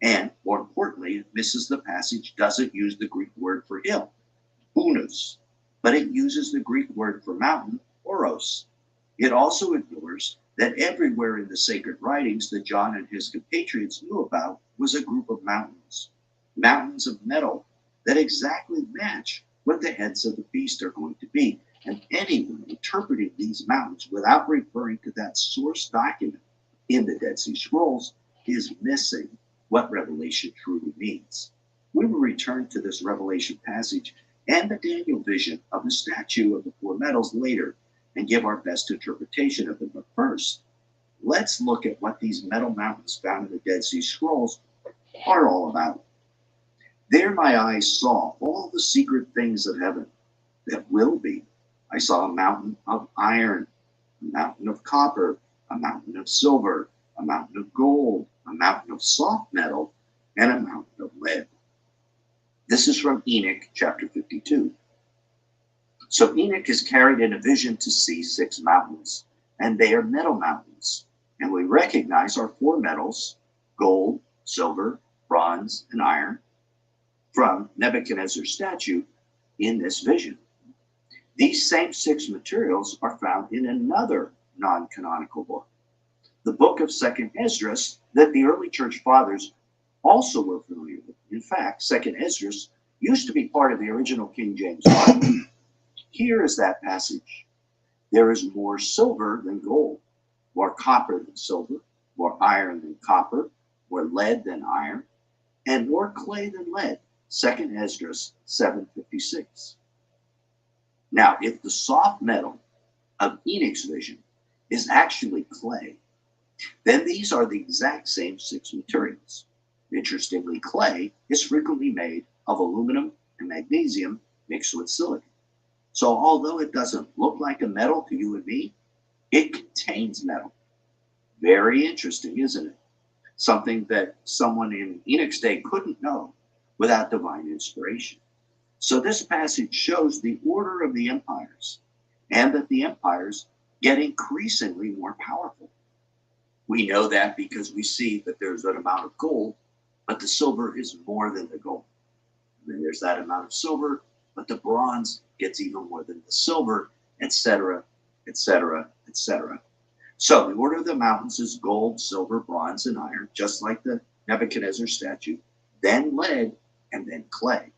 And more importantly, it misses the passage doesn't use the Greek word for hill, unus, but it uses the Greek word for mountain, oros. It also ignores that everywhere in the sacred writings that John and his compatriots knew about was a group of mountains, mountains of metal that exactly match what the heads of the beast are going to be. And anyone interpreting these mountains without referring to that source document in the Dead Sea Scrolls is missing what Revelation truly means. We will return to this Revelation passage and the Daniel vision of the statue of the four metals later and give our best interpretation of them. But first, let's look at what these metal mountains found in the Dead Sea Scrolls are all about. There my eyes saw all the secret things of heaven that will be. I saw a mountain of iron, a mountain of copper, a mountain of silver, a mountain of gold, a mountain of soft metal, and a mountain of lead. This is from Enoch chapter 52. So Enoch is carried in a vision to see 6 mountains, and they are metal mountains. And we recognize our 4 metals, gold, silver, bronze, and iron, from Nebuchadnezzar's statue in this vision. These same 6 materials are found in another non-canonical book, the book of 2nd Esdras, that the early church fathers also were familiar with. In fact, 2nd Esdras used to be part of the original King James Bible. Here is that passage. There is more silver than gold, more copper than silver, more iron than copper, more lead than iron, and more clay than lead. 2nd Esdras 7:56. Now, if the soft metal of Enoch's vision is actually clay, then these are the exact same 6 materials. Interestingly, clay is frequently made of aluminum and magnesium mixed with silicon. So although it doesn't look like a metal to you and me, it contains metal. Very interesting, isn't it? Something that someone in Enoch's day couldn't know without divine inspiration. So this passage shows the order of the empires, and that the empires get increasingly more powerful. We know that because we see that there's an amount of gold, but the silver is more than the gold. And then there's that amount of silver, but the bronze gets even more than the silver, etc., etc., etc. So the order of the mountains is gold, silver, bronze, and iron, just like the Nebuchadnezzar statue, then lead, and then clay.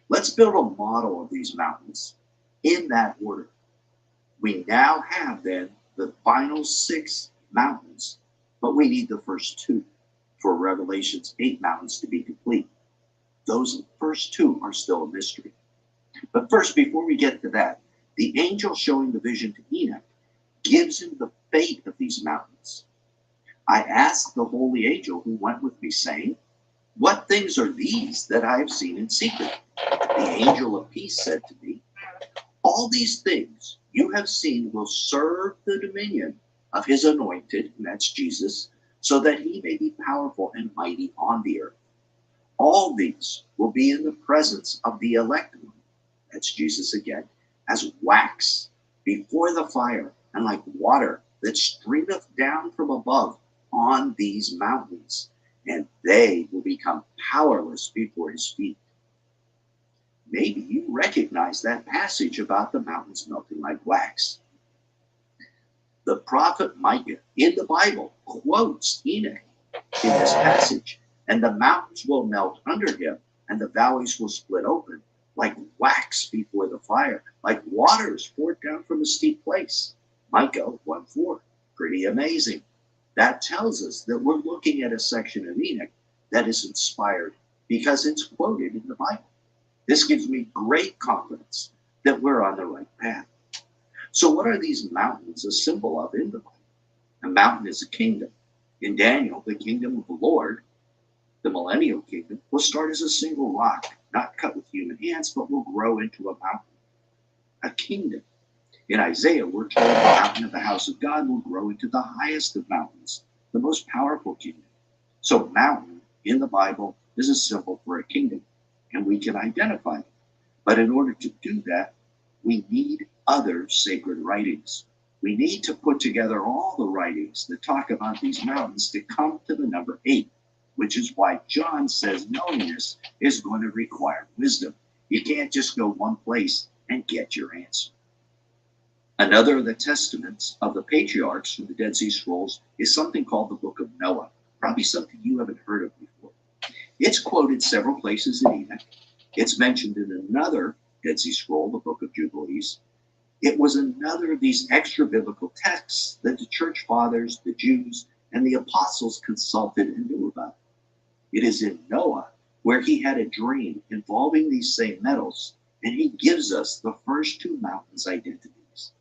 Let's build a model of these mountains in that order. We now have then the final 6 mountains, but we need the first 2 for Revelation's 8 mountains to be complete. Those first 2 are still a mystery. But first, before we get to that, the angel showing the vision to Enoch gives him the fate of these mountains. I asked the holy angel who went with me, saying, "What things are these that I have seen in secret?" The angel of peace said to me, "All these things you have seen will serve the dominion of his anointed," and that's Jesus, "so that he may be powerful and mighty on the earth. All these will be in the presence of the elect one," that's Jesus again, "as wax before the fire, and like water that streameth down from above on these mountains, and they will become powerless before his feet." Maybe you recognize that passage about the mountains melting like wax. The prophet Micah in the Bible quotes Enoch in this passage, and the mountains will melt under him, and the valleys will split open like wax before the fire, like waters poured down from a steep place. Micah 1:4. Pretty amazing. That tells us that we're looking at a section of Enoch that is inspired because it's quoted in the Bible. This gives me great confidence that we're on the right path. So what are these mountains a symbol of in the Bible? A mountain is a kingdom. In Daniel, the kingdom of the Lord, the millennial kingdom, will start as a single rock, not cut with human hands, but will grow into a mountain, a kingdom. In Isaiah, we're told the mountain of the house of God will grow into the highest of mountains, the most powerful kingdom. So mountain in the Bible is a symbol for a kingdom, and we can identify it. But in order to do that, we need other sacred writings. We need to put together all the writings that talk about these mountains to come to the number 8. which is why John says knowing this is going to require wisdom. You can't just go one place and get your answer. Another of the testaments of the patriarchs from the Dead Sea Scrolls is something called the Book of Noah, probably something you haven't heard of before. It's quoted several places in Enoch. It's mentioned in another Dead Sea Scroll, the Book of Jubilees. It was another of these extra biblical texts that the church fathers, the Jews, and the apostles consulted and knew about. It is in Noah where he had a dream involving these same metals, and he gives us the first two mountains' identities.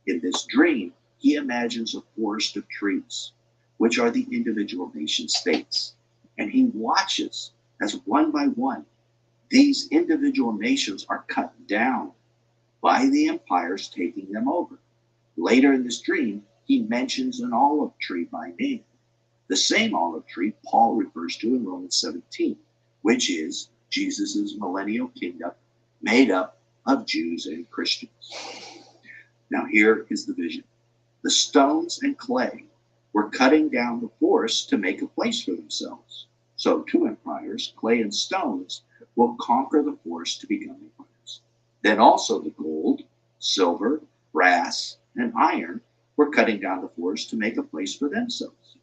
In this dream, he imagines a forest of trees, which are the individual nation states, and he watches as one by one these individual nations are cut down by the empires taking them over. Later in this dream, he mentions an olive tree by name, the same olive tree Paul refers to in Romans 17, which is Jesus' millennial kingdom made up of Jews and Christians. Now here is the vision. The stones and clay were cutting down the forest to make a place for themselves. So two empires, clay and stones, will conquer the forest to become empires. Then also the gold, silver, brass, and iron were cutting down the forest to make a place for themselves.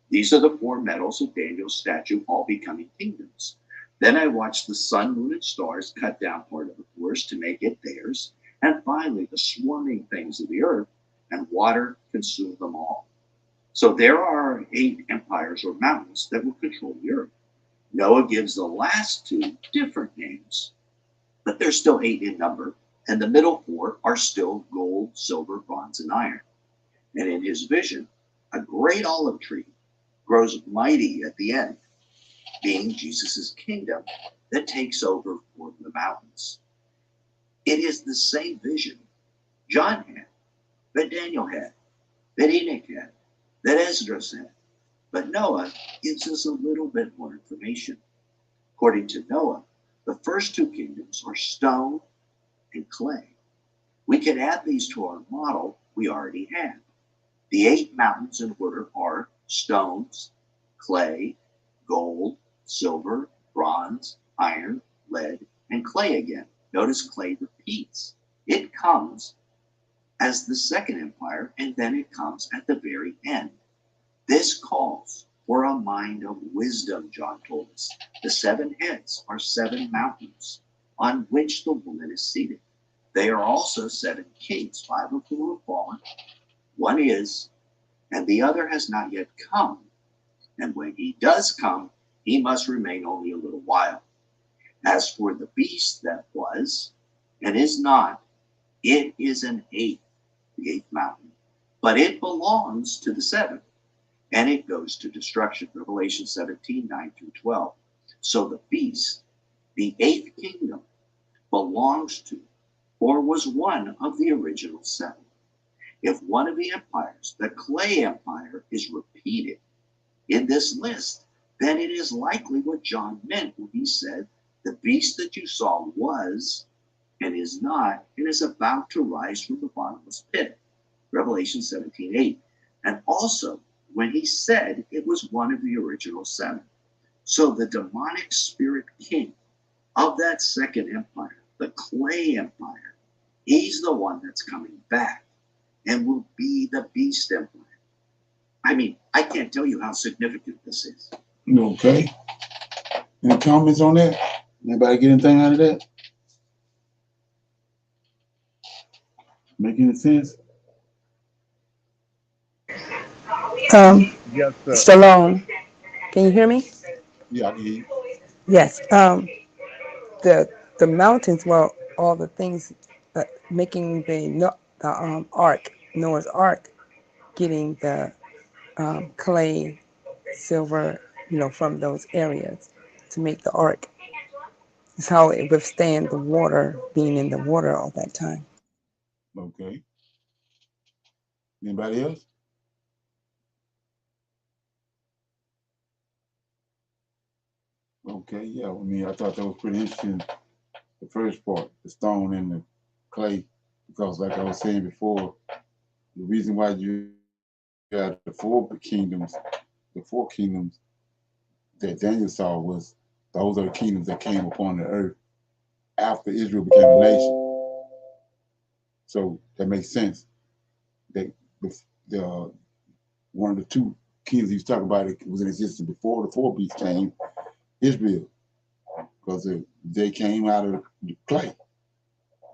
These are the four metals of Daniel's statue, all becoming kingdoms. Then I watched the sun, moon, and stars cut down part of the forest to make it theirs. And finally, the swarming things of the earth, and water consumed them all. So there are 8 empires or mountains that will control the earth. Noah gives the last 2 different names, but they're still 8 in number, and the middle 4 are still gold, silver, bronze, and iron. And in his vision, a great olive tree grows mighty at the end, being Jesus' kingdom that takes over for the mountains. It is the same vision John had, that Daniel had, that Enoch had, that Esdras had. But Noah gives us a little bit more information. According to Noah, the first 2 kingdoms are stone and clay. We can add these to our model we already have. The 8 mountains in order are stones, clay, gold, silver, bronze, iron, lead, and clay again. Notice clay repeats. It comes as the second empire, and then it comes at the very end. This calls for a mind of wisdom, John told us. The 7 heads are 7 mountains on which the woman is seated. They are also 7 kings, 5 of whom have fallen. One is, and the other has not yet come. And when he does come, he must remain only a little while. As for the beast that was and is not, it is an 8th, the 8th mountain, but it belongs to the 7th, and it goes to destruction. Revelation 17, 9 through 12. So the beast, the 8th kingdom, belongs to or was one of the original 7. If one of the empires, the clay empire, is repeated in this list, then it is likely what John meant when he said, the beast that you saw was and is not and is about to rise from the bottomless pit. Revelation 17:8. And also when he said it was one of the original 7. So the demonic spirit king of that second empire, the clay empire, he's the one that's coming back and will be the beast empire. I mean, I can't tell you how significant this is. Okay. Any comments on that? Anybody get anything out of that? Make any sense? Yes, sir. Shalom. Can you hear me? Yeah, I can hear you. Yes. The mountains were all the things that making the ark, Noah's ark, getting the clay, silver, from those areas to make the ark. It's how it withstand the water, being in the water all that time. Okay. Anybody else? Okay, yeah. I mean, I thought that was pretty interesting. The first part, the stone and the clay, because like I was saying before, the reason why you got the 4 kingdoms, that Daniel saw was those are the kingdoms that came upon the earth after Israel became a nation. So that makes sense. That the one of the two kingdoms he's talking about it was in existence before the four beasts came, Israel, because they came out of the clay,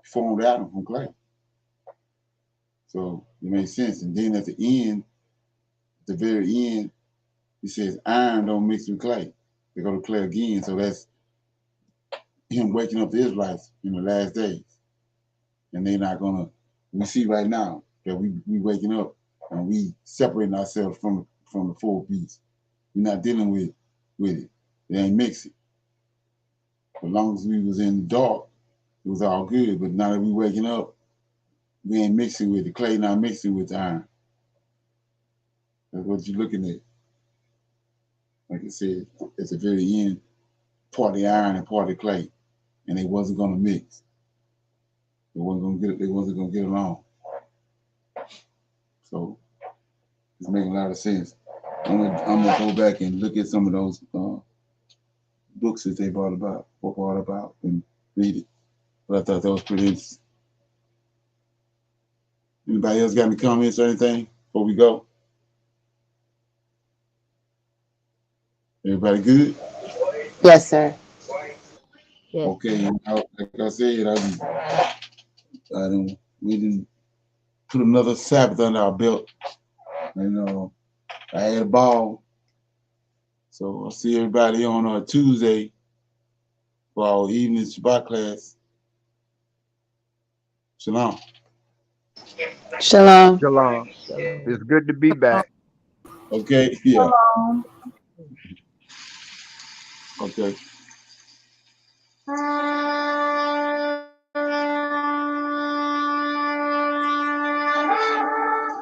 formed Adam from clay. So it makes sense. And then at the end, the very end, he says, iron don't mix with clay. They go to clay again. So that's him waking up the Israelites in the last days. And they're not gonna, we see right now that we waking up and we separating ourselves from the four beasts. We're not dealing with it. It ain't mixing. As long as we was in the dark, it was all good. But now that we waking up, we ain't mixing with it. Clay not mixing with the iron. That's what you're looking at. Like I said, at the very end, part of the iron and part of the clay. And they wasn't gonna mix. They wasn't gonna get along. So it's making a lot of sense. I'm gonna go back and look at some of those books that they brought about and read it. But I thought that was pretty interesting. Anybody else got any comments or anything before we go? Everybody good? Yes, sir. Yes. Okay. Like I said, we didn't put another Sabbath under our belt. And I had a ball. So I'll see everybody on Tuesday for our evening Shabbat class. Shalom. Shalom. Shalom. It's good to be back. Okay, yeah. Okay.